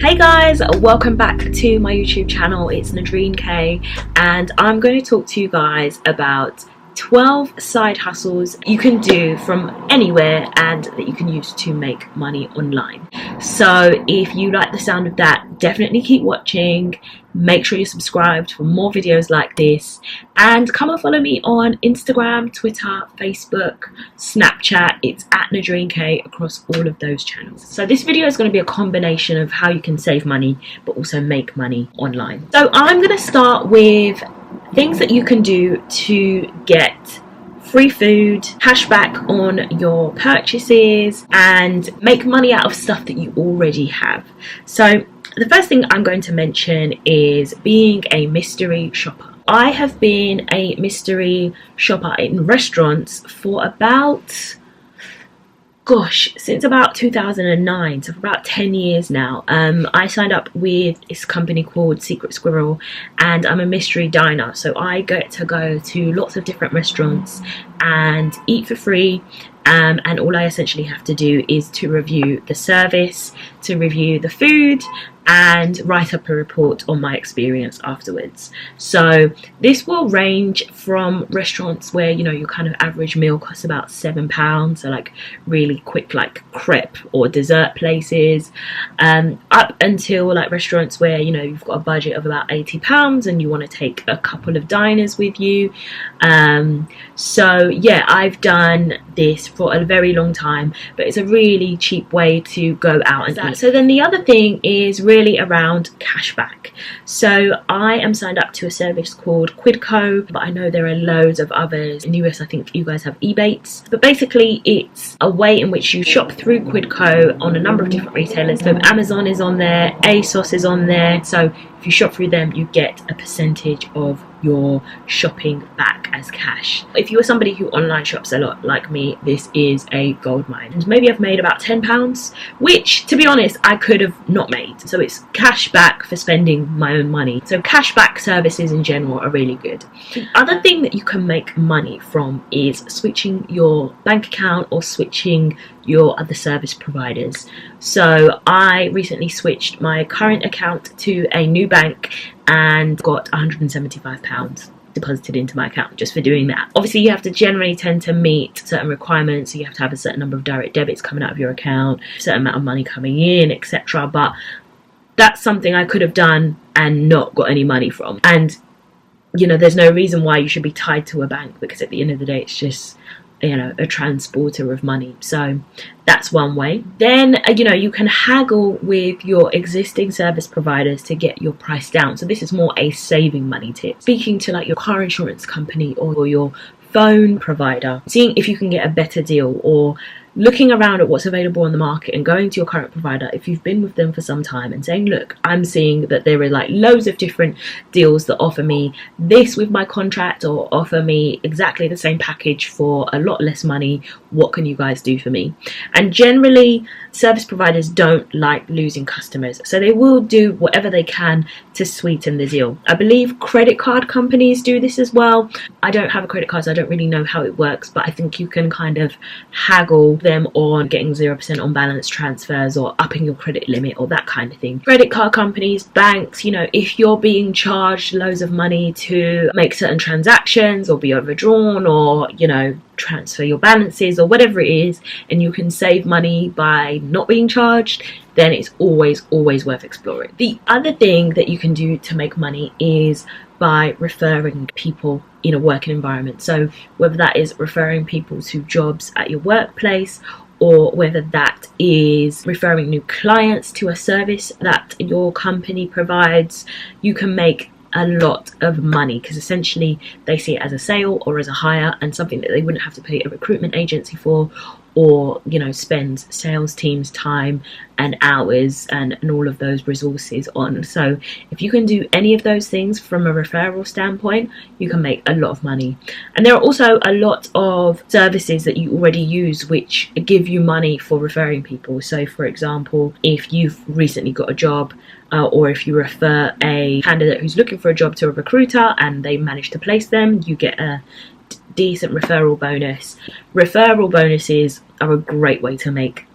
Hey guys, welcome back to my YouTube channel. It's Nadreen K, and I'm going to talk to you guys about 12 side hustles you can do from anywhere and that you can use to make money online. So if you like the sound of that, definitely keep watching. Make sure you're subscribed for more videos like this, and come and follow me on Instagram, Twitter, Facebook, Snapchat. It's at Nadreen K across all of those channels. So this video is going to be a combination of how you can save money but also make money online. So I'm going to start with things that you can do to get free food, cashback on your purchases, and make money out of stuff that you already have. So the first thing I'm going to mention is being a mystery shopper. I have been a mystery shopper in restaurants for about, since about 2009, so for about 10 years now. I signed up with this company called Squirrel, and I'm a mystery diner, so I get to go to lots of different restaurants and eat for free. And all I essentially have to do is to review the service, to review the food, and write up a report on my experience afterwards. So this will range from restaurants where, you know, your kind of average meal costs about £7, so like really quick, like crepe or dessert places, up until like restaurants where, you know, you've got a budget of about £80 and you want to take a couple of diners with you. So yeah, I've done this for a very long time, but it's a really cheap way to go out and eat. So then the other thing is really around cashback. So I am signed up to a service called Quidco, but I know there are loads of others. In the US, I think you guys have Ebates, but basically it's a way in which you shop through Quidco on a number of different retailers. So Amazon is on there, ASOS is on there, so if you shop through them, you get a percentage of your shopping back as cash. If you are somebody who online shops a lot like me, this is a gold mine. And maybe I've made about £10, which to be honest I could have not made. So it's cash back for spending my own money. So cashback services in general are really good. The other thing that you can make money from is switching your bank account or switching your other service providers. So I recently switched my current account to a new bank and got £175 deposited into my account just for doing that. Obviously you have to generally tend to meet certain requirements, so you have to have a certain number of direct debits coming out of your account, a certain amount of money coming in, etc. But that's something I could have done and not got any money from. And you know, there's no reason why you should be tied to a bank, because at the end of the day it's just, you know, a transporter of money. So that's one way. Then you know, you can haggle with your existing service providers to get your price down. So this is more a saving money tip. Speaking to like your car insurance company or your phone provider, seeing if you can get a better deal, or looking around at what's available on the market and going to your current provider if you've been with them for some time and saying, look, I'm seeing that there are like loads of different deals that offer me this with my contract, or offer me exactly the same package for a lot less money. What can you guys do for me? And generally service providers don't like losing customers, so they will do whatever they can to sweeten the deal. I believe credit card companies do this as well. I don't have a credit card, so I don't really know how it works, but I think you can kind of haggle them on getting 0% on balance transfers or upping your credit limit or that kind of thing. Credit card companies, banks, you know, if you're being charged loads of money to make certain transactions or be overdrawn, or, you know, transfer your balances or whatever it is, and you can save money by not being charged, then it's always worth exploring. The other thing that you can do to make money is by referring people in a working environment. So whether that is referring people to jobs at your workplace, or whether that is referring new clients to a service that your company provides, you can make a lot of money, because essentially they see it as a sale or as a hire, and something that they wouldn't have to pay a recruitment agency for, or, you know, spend sales teams time and hours and all of those resources on. So if you can do any of those things from a referral standpoint, you can make a lot of money. And there are also a lot of services that you already use which give you money for referring people. So for example, if you've recently got a job, or if you refer a candidate who's looking for a job to a recruiter and they manage to place them, you get a decent referral bonus. Referral bonuses are a great way to make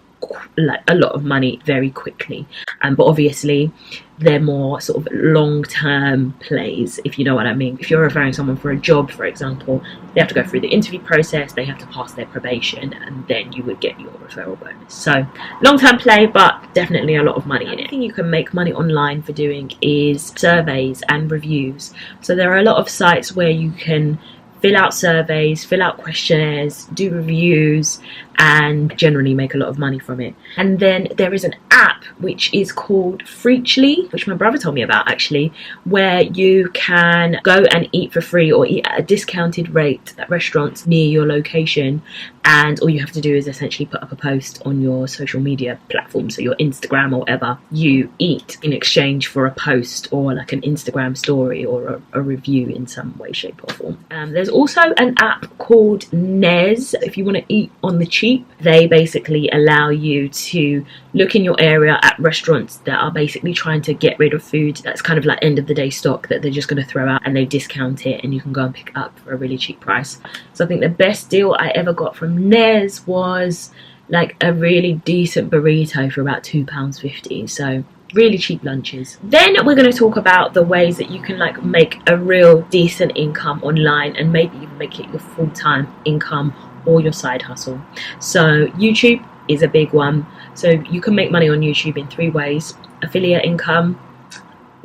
like a lot of money very quickly. But obviously they're more sort of long-term plays, if you know what I mean. If you're referring someone for a job, for example, they have to go through the interview process, they have to pass their probation, and then you would get your referral bonus. So long-term play, but definitely a lot of money in it. Another thing you can make money online for doing is surveys and reviews. So there are a lot of sites where you can fill out surveys, fill out questionnaires, do reviews, and generally make a lot of money from it. And then there is an app which is called Freechly, which my brother told me about actually, where you can go and eat for free or eat at a discounted rate at restaurants near your location, and all you have to do is essentially put up a post on your social media platform, so your Instagram or whatever. You eat in exchange for a post or like an Instagram story or a review in some way, shape or form. There's also an app called Nez. If you want to eat on the cheap, they basically allow you to look in your area at restaurants that are basically trying to get rid of food that's kind of like end of the day stock that they're just going to throw out, and they discount it and you can go and pick it up for a really cheap price. So I think the best deal I ever got from Nez was like a really decent burrito for about £2.50. So really cheap lunches. Then we're going to talk about the ways that you can like make a real decent income online, and maybe even make it your full-time income or your side hustle. So YouTube is a big one. So you can make money on YouTube in 3 ways: affiliate income,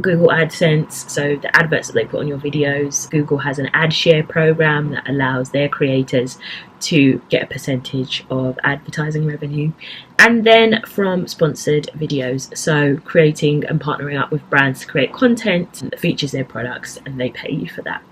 Google AdSense, so the adverts that they put on your videos. Google has an ad share program that allows their creators to get a percentage of advertising revenue. And then from sponsored videos, so creating and partnering up with brands to create content that features their products, and they pay you for that.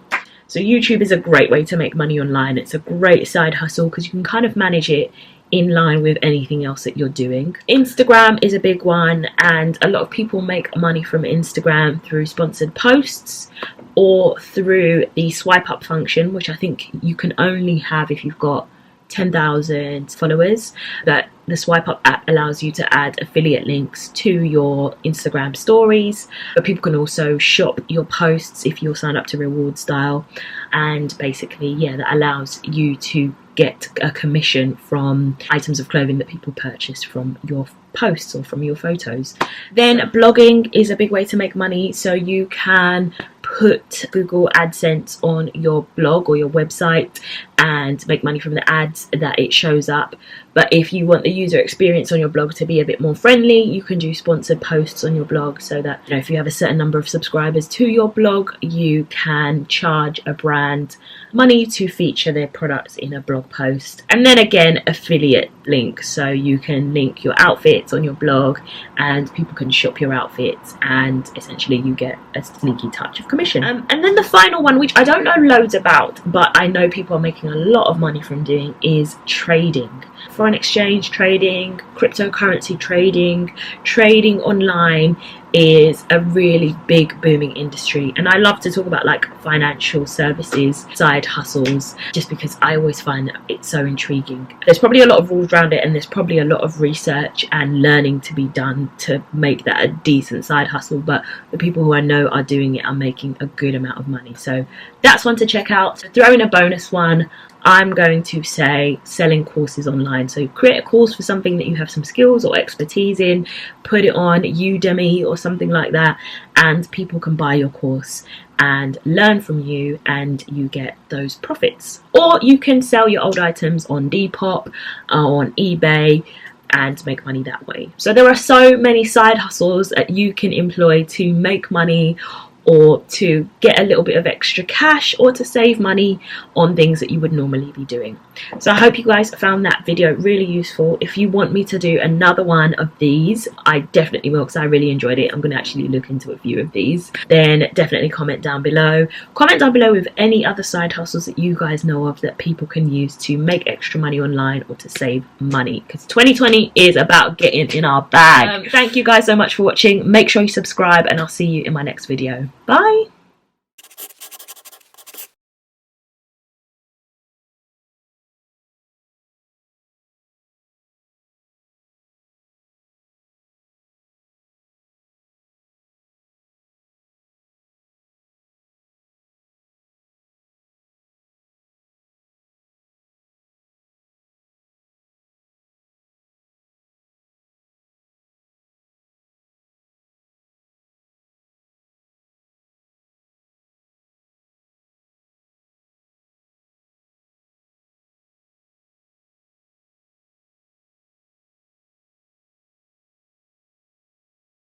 So YouTube is a great way to make money online. It's a great side hustle because you can kind of manage it in line with anything else that you're doing. Instagram is a big one, and a lot of people make money from Instagram through sponsored posts or through the swipe up function, which I think you can only have if you've got 10,000 followers. But the swipe up app allows you to add affiliate links to your Instagram stories, but people can also shop your posts if you're signed up to reward style. And basically, yeah, that allows you to get a commission from items of clothing that people purchase from your posts or from your photos. Then blogging is a big way to make money. So you can put Google AdSense on your blog or your website and make money from the ads that it shows up. But if you want the user experience on your blog to be a bit more friendly, you can do sponsored posts on your blog, so that, you know, if you have a certain number of subscribers to your blog, you can charge a brand money to feature their products in a blog post. And then again, affiliate links, so you can link your outfits on your blog and people can shop your outfits, and essentially you get a sneaky touch of commission. And then the final one, which I don't know loads about but I know people are making a lot of money from doing, is trading. Foreign exchange trading, cryptocurrency trading, trading online is a really big booming industry, and I love to talk about like financial services side hustles just because I always find that it's so intriguing. There's probably a lot of rules around it, and there's probably a lot of research and learning to be done to make that a decent side hustle, but the people who I know are doing it are making a good amount of money. So that's one to check out. So throw in a bonus one, I'm going to say selling courses online. So create a course for something that you have some skills or expertise in, put it on Udemy or something like that, and people can buy your course and learn from you, and you get those profits. Or you can sell your old items on Depop or on eBay and make money that way. So there are so many side hustles that you can employ to make money, or to get a little bit of extra cash, or to save money on things that you would normally be doing. So I hope you guys found that video really useful. If you want me to do another one of these, I definitely will, because I really enjoyed it. I'm going to actually look into a few of these. Then definitely comment down below. Comment down below with any other side hustles that you guys know of that people can use to make extra money online or to save money, because 2020 is about getting in our bag. Thank you guys so much for watching. Make sure you subscribe, and I'll see you in my next video. Bye.